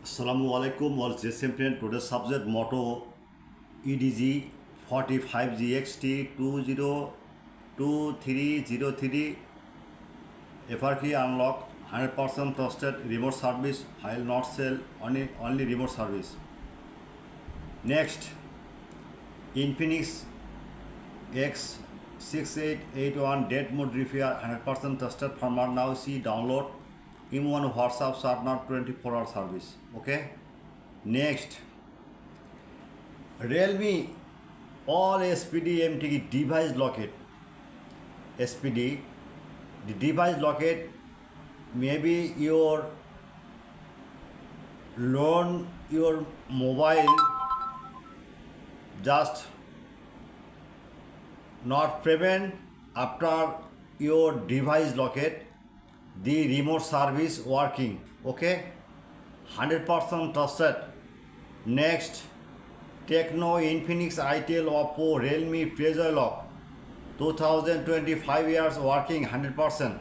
Assalamu alaikum, all same friend. Today's subject Moto EDG 45G XT2303 Frp unlock 100% trusted remote service, file not sell, only remote service. Next, Infinix X6881 dead mode repair 100% trusted firmware. Now see download in1 WhatsApp start not 24-hour service. Okay. Next, Realme all SPD MTG device locket. SPD, the device locket, maybe your loan your mobile just not prevent after your device locket the remote service working. Okay, 100% trusted. Next, Techno, Infinix, ITL, Oppo, Realme, Pressure Lock 2025 years working 100%.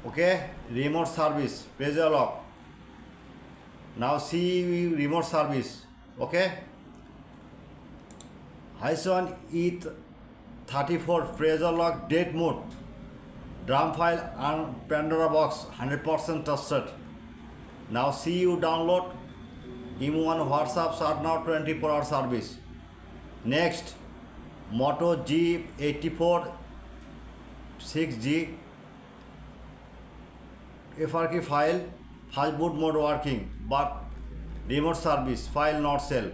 Okay, remote service, Pressure Lock. Now see remote service. Okay, Hyson E34 Pressure Lock dead mode, drum file and Pandora box 100% trusted. Now see you download in1 WhatsApp start now 24-hour service. Next, Moto G84 6G Frp file fast boot mode working but remote service, file not sell.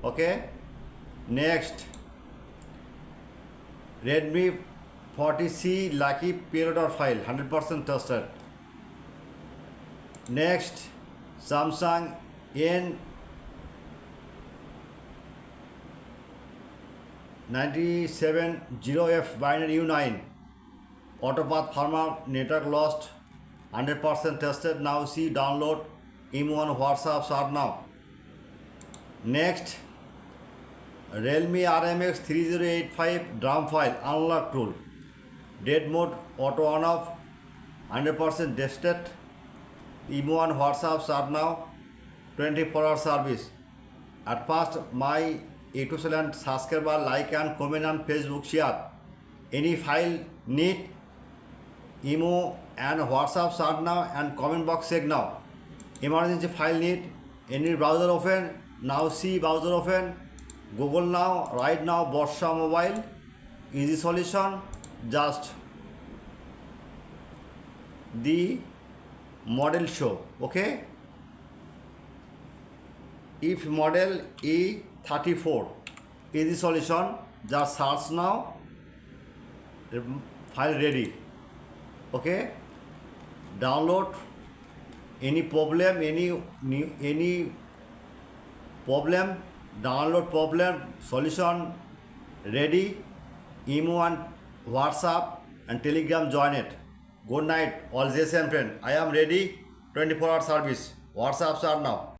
Okay. Next, Redmi 40C Lucky Predator file 100% trusted. Next, Samsung N970F binary U9 autopath firmware network lost 100% tested. Now see download in1 WhatsApp start now. Next, Realme RMX 3085 drum file unlock tool, dead mode auto on off 100% tested. in1 WhatsApp start now 24-hour service. At first my YouTube channel subscriber, like and comment on Facebook, share. Any file need emo and WhatsApp start now and comment box check now. Emergency file need any browser open. Now see browser open. Google now, right now, Borsha Mobile, easy solution, just the model show. Okay, if model E34, easy solution, just search now, file ready. Okay, download. Any problem, any problem, download problem, solution ready. Imo and WhatsApp and Telegram join it. Good night, all same friend. I am ready, 24-hour service. WhatsApp start now.